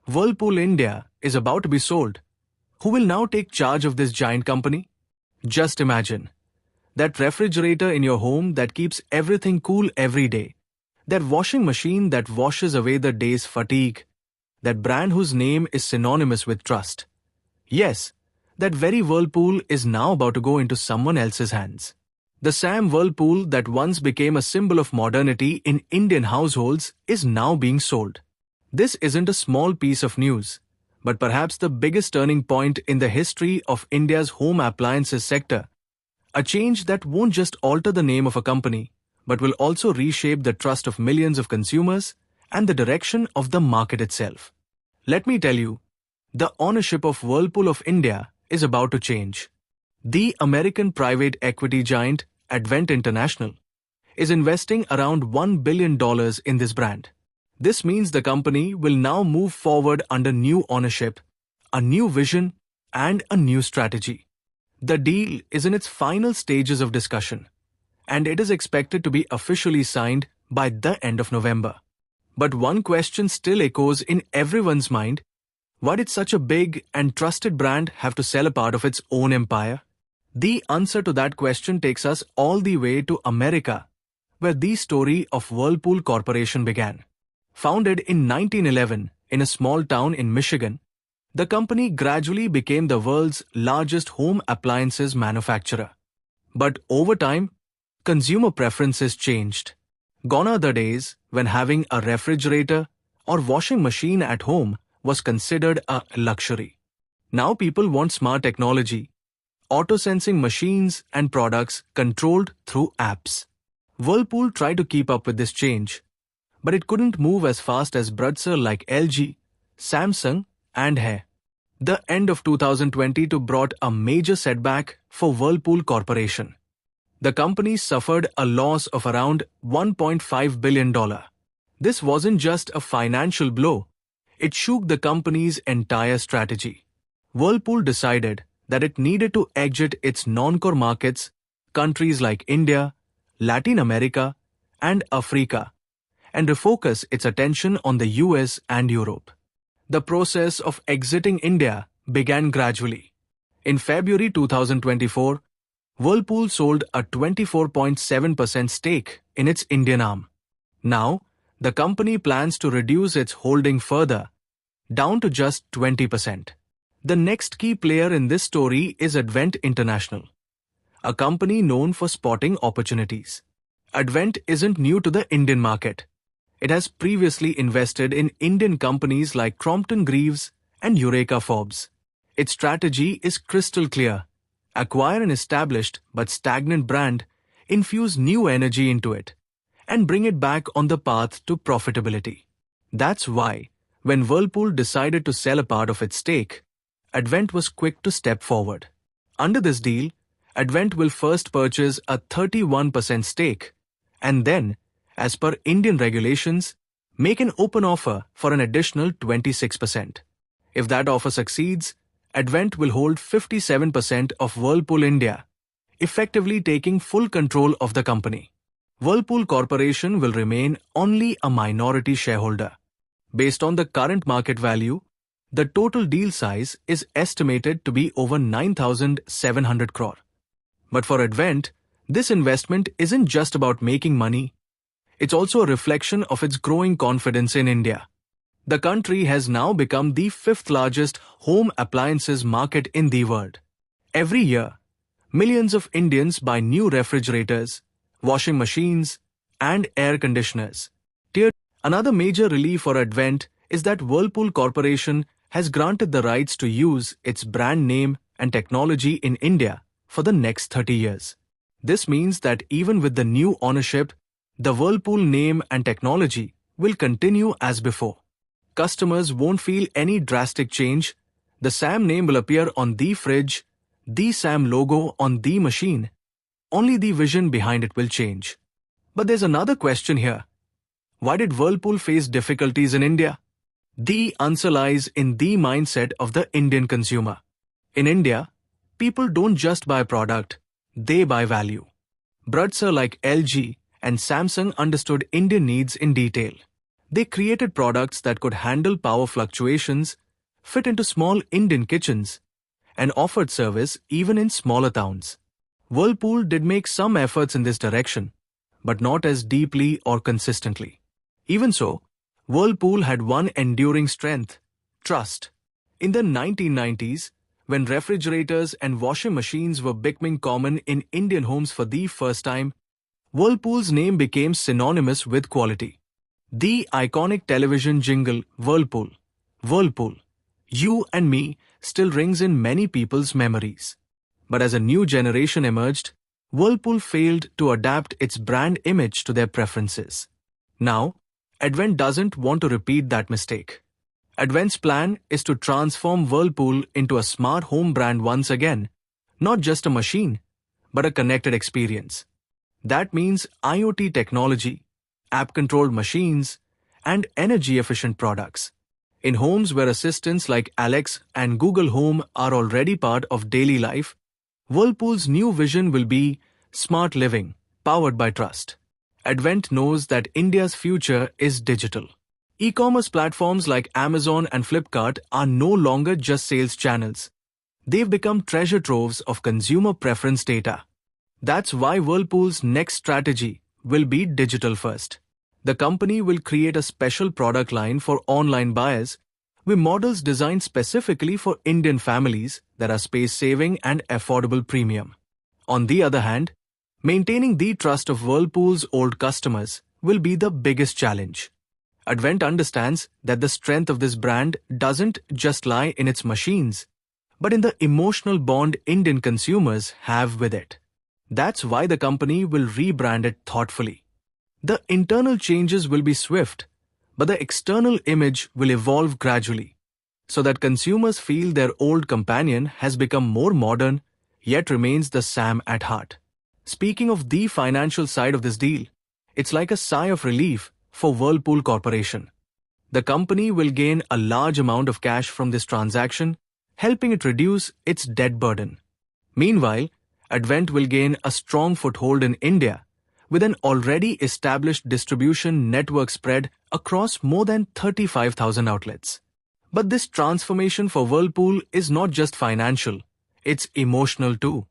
Whirlpool India is about to be sold. Who will now take charge of this giant company? Just imagine. That refrigerator in your home that keeps everything cool every day. That washing machine that washes away the day's fatigue. That brand whose name is synonymous with trust. Yes, that very Whirlpool is now about to go into someone else's hands. The same Whirlpool that once became a symbol of modernity in Indian households is now being sold. This isn't a small piece of news, but perhaps the biggest turning point in the history of India's home appliances sector. A change that won't just alter the name of a company, but will also reshape the trust of millions of consumers and the direction of the market itself. Let me tell you, the ownership of Whirlpool of India is about to change. The American private equity giant Advent International is investing around $1 billion in this brand. This means the company will now move forward under new ownership, a new vision, and a new strategy. The deal is in its final stages of discussion, and it is expected to be officially signed by the end of November. But one question still echoes in everyone's mind: why did such a big and trusted brand have to sell a part of its own empire? The answer to that question takes us all the way to America, where the story of Whirlpool Corporation began. Founded in 1911 in a small town in Michigan, the company gradually became the world's largest home appliances manufacturer. But over time, consumer preferences changed. Gone are the days when having a refrigerator or washing machine at home was considered a luxury. Now people want smart technology, auto-sensing machines and products controlled through apps. Whirlpool tried to keep up with this change, but it couldn't move as fast as brands like LG, Samsung, and 𝐻𝐸. The end of 2022 brought a major setback for Whirlpool Corporation. The company suffered a loss of around $1.5 billion. This wasn't just a financial blow, it shook the company's entire strategy. Whirlpool decided that it needed to exit its non-core markets, countries like India, Latin America, and Africa, and refocus its attention on the US and Europe. The process of exiting India began gradually. In February 2024, Whirlpool sold a 24.7% stake in its Indian arm. Now, the company plans to reduce its holding further, down to just 20%. The next key player in this story is Advent International, a company known for spotting opportunities. Advent isn't new to the Indian market. It has previously invested in Indian companies like Crompton Greaves and Eureka Forbes. Its strategy is crystal clear: acquire an established but stagnant brand, infuse new energy into it, and bring it back on the path to profitability. That's why, when Whirlpool decided to sell a part of its stake, Advent was quick to step forward. Under this deal, Advent will first purchase a 31% stake, and then, as per Indian regulations, make an open offer for an additional 26%. If that offer succeeds, Advent will hold 57% of Whirlpool India, effectively taking full control of the company. Whirlpool Corporation will remain only a minority shareholder. Based on the current market value, the total deal size is estimated to be over 9,700 crore. But for Advent, this investment isn't just about making money. It's also a reflection of its growing confidence in India. The country has now become the fifth largest home appliances market in the world. Every year, millions of Indians buy new refrigerators, washing machines, and air conditioners. Another major relief for Advent is that Whirlpool Corporation has granted the rights to use its brand name and technology in India for the next 30 years. This means that even with the new ownership, the Whirlpool name and technology will continue as before. Customers won't feel any drastic change. The same name will appear on the fridge, the same logo on the machine. Only the vision behind it will change. But there's another question here. Why did Whirlpool face difficulties in India? The answer lies in the mindset of the Indian consumer. In India, people don't just buy product, they buy value. Brands like LG and Samsung understood Indian needs in detail. They created products that could handle power fluctuations, fit into small Indian kitchens, and offered service even in smaller towns. Whirlpool did make some efforts in this direction, but not as deeply or consistently. Even so, Whirlpool had one enduring strength: trust. In the 1990s, when refrigerators and washing machines were becoming common in Indian homes for the first time, Whirlpool's name became synonymous with quality. The iconic television jingle Whirlpool, Whirlpool, You and Me still rings in many people's memories. But as a new generation emerged, Whirlpool failed to adapt its brand image to their preferences. Now, Advent doesn't want to repeat that mistake. Advent's plan is to transform Whirlpool into a smart home brand once again, not just a machine, but a connected experience. That means IoT technology, app-controlled machines, and energy-efficient products. In homes where assistants like Alexa and Google Home are already part of daily life, Whirlpool's new vision will be smart living, powered by trust. Advent knows that India's future is digital. E-commerce platforms like Amazon and Flipkart are no longer just sales channels. They've become treasure troves of consumer preference data. That's why Whirlpool's next strategy will be digital first. The company will create a special product line for online buyers with models designed specifically for Indian families that are space-saving and affordable premium. On the other hand, maintaining the trust of Whirlpool's old customers will be the biggest challenge. Advent understands that the strength of this brand doesn't just lie in its machines, but in the emotional bond Indian consumers have with it. That's why the company will rebrand it thoughtfully. The internal changes will be swift, but the external image will evolve gradually, so that consumers feel their old companion has become more modern, yet remains the Sam at heart. Speaking of the financial side of this deal, it's like a sigh of relief for Whirlpool Corporation. The company will gain a large amount of cash from this transaction, helping it reduce its debt burden. Meanwhile, Advent will gain a strong foothold in India, with an already established distribution network spread across more than 35,000 outlets. But this transformation for Whirlpool is not just financial, it's emotional too.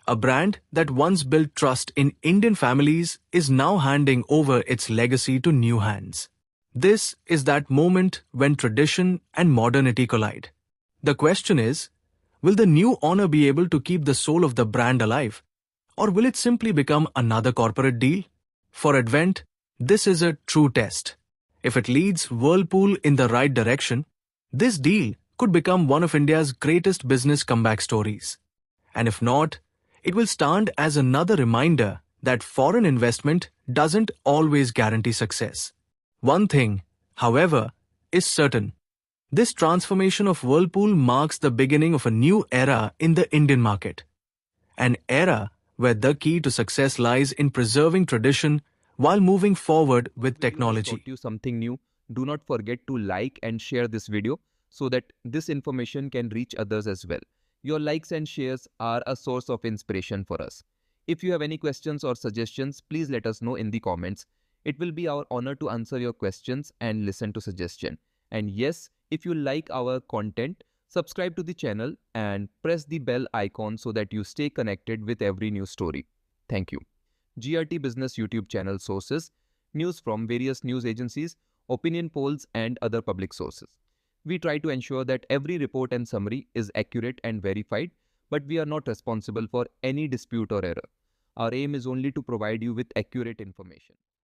A brand that once built trust in Indian families is now handing over its legacy to new hands. This is that moment when tradition and modernity collide. The question is, will the new owner be able to keep the soul of the brand alive? Or will it simply become another corporate deal? For Advent, this is a true test. If it leads Whirlpool in the right direction, this deal could become one of India's greatest business comeback stories. And if not, it will stand as another reminder that foreign investment doesn't always guarantee success. One thing, however, is certain. This transformation of Whirlpool marks the beginning of a new era in the Indian market. An era where the key to success lies in preserving tradition while moving forward with technology. Taught you something new. Do not forget to like and share this video so that this information can reach others as well. Your likes and shares are a source of inspiration for us. If you have any questions or suggestions, please let us know in the comments. It will be our honor to answer your questions and listen to suggestions. And yes, if you like our content, subscribe to the channel and press the bell icon so that you stay connected with every new story. Thank you. GRT Business YouTube channel sources, news from various news agencies, opinion polls and other public sources. We try to ensure that every report and summary is accurate and verified, but we are not responsible for any dispute or error. Our aim is only to provide you with accurate information.